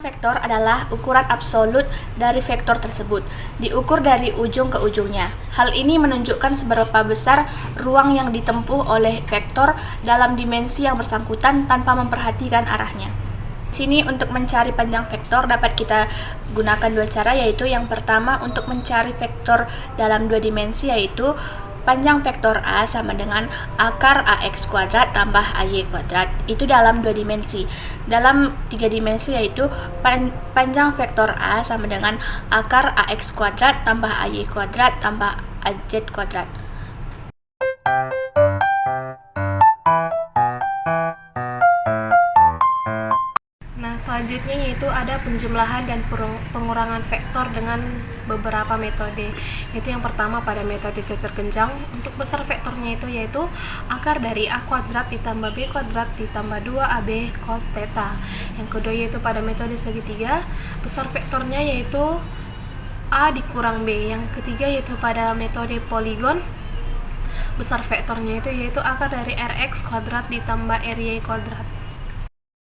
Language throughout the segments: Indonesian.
vektor adalah ukuran absolut dari vektor tersebut, diukur dari ujung ke ujungnya. Hal ini menunjukkan seberapa besar ruang yang ditempuh oleh vektor dalam dimensi yang bersangkutan tanpa memperhatikan arahnya. Di sini untuk mencari panjang vektor dapat kita gunakan dua cara, yaitu yang pertama untuk mencari vektor dalam dua dimensi, yaitu panjang vektor A sama dengan akar AX kuadrat tambah AY kuadrat. Itu dalam dua dimensi. Dalam tiga dimensi yaitu panjang vektor A sama dengan akar AX kuadrat tambah AY kuadrat tambah AZ kuadrat. Selanjutnya yaitu ada penjumlahan dan pengurangan vektor dengan beberapa metode. Yaitu yang pertama pada metode cecer genjang, untuk besar vektornya itu yaitu akar dari A kuadrat ditambah B kuadrat ditambah 2AB cos theta. Yang kedua yaitu pada metode segitiga, besar vektornya yaitu A dikurang B. Yang ketiga yaitu pada metode poligon, besar vektornya itu yaitu akar dari Rx kuadrat ditambah Ry kuadrat.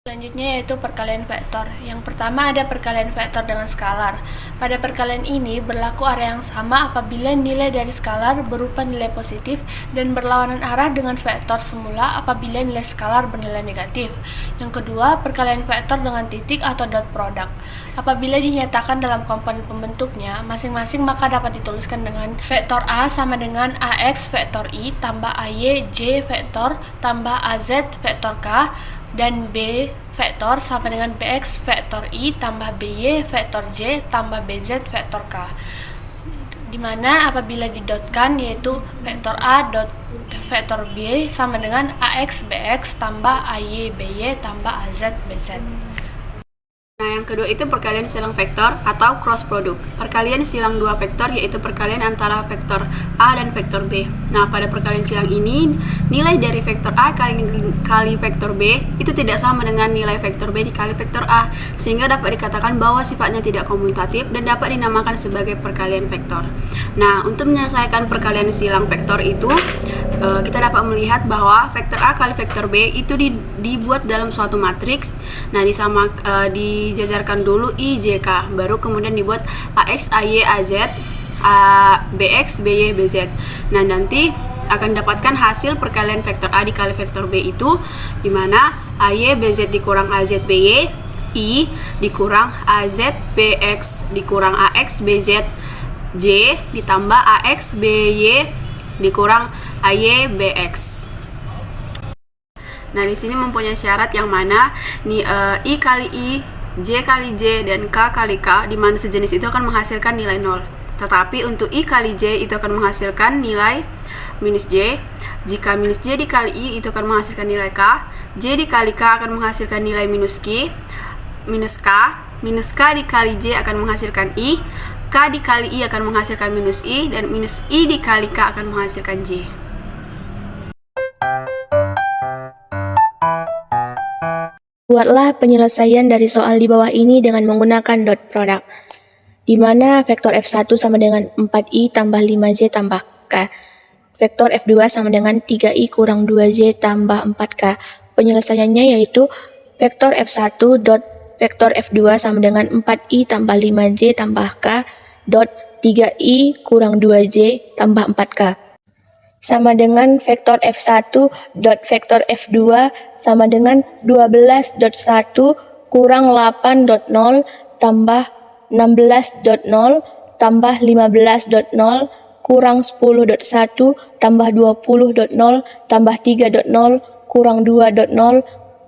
Selanjutnya yaitu perkalian vektor. Yang pertama ada perkalian vektor dengan skalar. Pada perkalian ini berlaku area yang sama apabila nilai dari skalar berupa nilai positif dan berlawanan arah dengan vektor semula apabila nilai skalar bernilai negatif. Yang kedua, perkalian vektor dengan titik atau dot product. Apabila dinyatakan dalam komponen pembentuknya masing-masing, maka dapat dituliskan dengan vektor A sama dengan AX vektor I tambah AY J vektor tambah AZ vektor K, dan B vektor sama dengan BX vektor I tambah BY vektor J tambah BZ vektor K, dimana apabila didotkan yaitu vektor A dot vektor B sama dengan AX BX tambah AY BY tambah AZ BZ. Nah, yang kedua itu perkalian silang vektor atau cross product. Perkalian silang dua vektor yaitu perkalian antara vektor A dan vektor B. Nah, pada perkalian silang ini nilai dari vektor A kali vektor B itu tidak sama dengan nilai vektor B dikali vektor A, sehingga dapat dikatakan bahwa sifatnya tidak komutatif dan dapat dinamakan sebagai perkalian vektor. Nah, untuk menyelesaikan perkalian silang vektor itu kita dapat melihat bahwa vektor A kali vektor B itu dibuat dalam suatu matriks. Nah, dijajarkan dulu I, J, K, baru kemudian dibuat AX, AY, AZ, BX, BY, BZ. Nah, nanti akan dapatkan hasil perkalian vektor A dikali vektor B itu, di mana AY, BZ dikurang AZ, BY, I dikurang AZ, BX dikurang AX, BZ, J ditambah AX, BY dikurang AY, BX. Nah, di sini mempunyai syarat yang mana I kali I, J kali J, dan K kali K, di mana sejenis itu akan menghasilkan nilai 0. Tetapi untuk I kali J itu akan menghasilkan nilai minus J. Jika minus J dikali I itu akan menghasilkan nilai K. J dikali K akan menghasilkan nilai minus K. Minus K dikali J akan menghasilkan I. K dikali I akan menghasilkan minus I, dan minus I dikali K akan menghasilkan J. Buatlah penyelesaian dari soal di bawah ini dengan menggunakan dot product, di mana vektor F1 sama dengan 4I tambah 5J tambah K. Vektor F2 sama dengan 3I kurang 2J tambah 4K. Penyelesaiannya yaitu vektor F1 dot vektor F2 sama dengan 4I tambah 5J tambah K dot 3I kurang 2J tambah 4K. Sama dengan vektor F1 dot vektor F2 sama dengan 12.1 kurang 8.0 tambah 16.0 tambah 15.0 kurang 10.1 tambah 20.0 tambah 3.0 kurang 2.0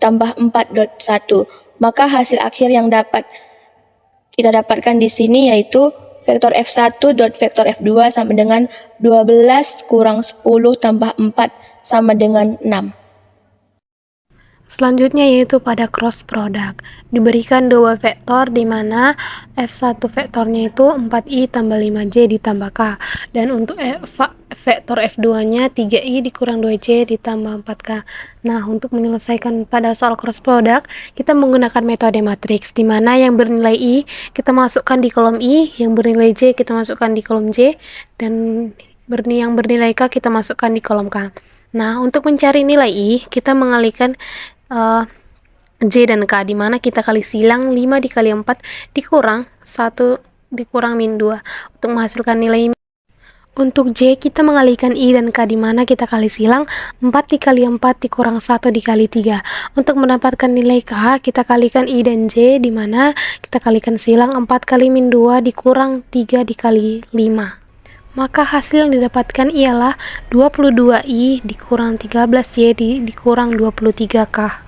tambah 4.1. Maka hasil akhir yang dapat kita dapatkan di sini yaitu vektor F1 dot vektor F2 sama dengan 12 kurang 10 tambah 4 sama dengan 6. Selanjutnya yaitu pada cross product. Diberikan dua vektor di mana F1 vektornya itu 4I tambah 5J ditambah K, dan untuk vektor F2-nya 3I dikurang 2J ditambah 4K. Nah, untuk menyelesaikan pada soal cross product, kita menggunakan metode matriks, di mana yang bernilai I kita masukkan di kolom I, yang bernilai J kita masukkan di kolom J, dan yang bernilai K kita masukkan di kolom K. Nah, untuk mencari nilai I, kita mengalihkan J dan K, di mana kita kali silang 5 dikali 4 dikurang 1 dikurang min 2 untuk menghasilkan nilai. Untuk J kita mengalihkan I dan K, di mana kita kali silang 4 dikali 4 dikurang 1 dikali 3. Untuk mendapatkan nilai K kita kalikan I dan J, di mana kita kalikan silang 4 kali min 2 dikurang 3 dikali 5. Maka hasil yang didapatkan ialah 22I dikurang 13J dikurang 23K.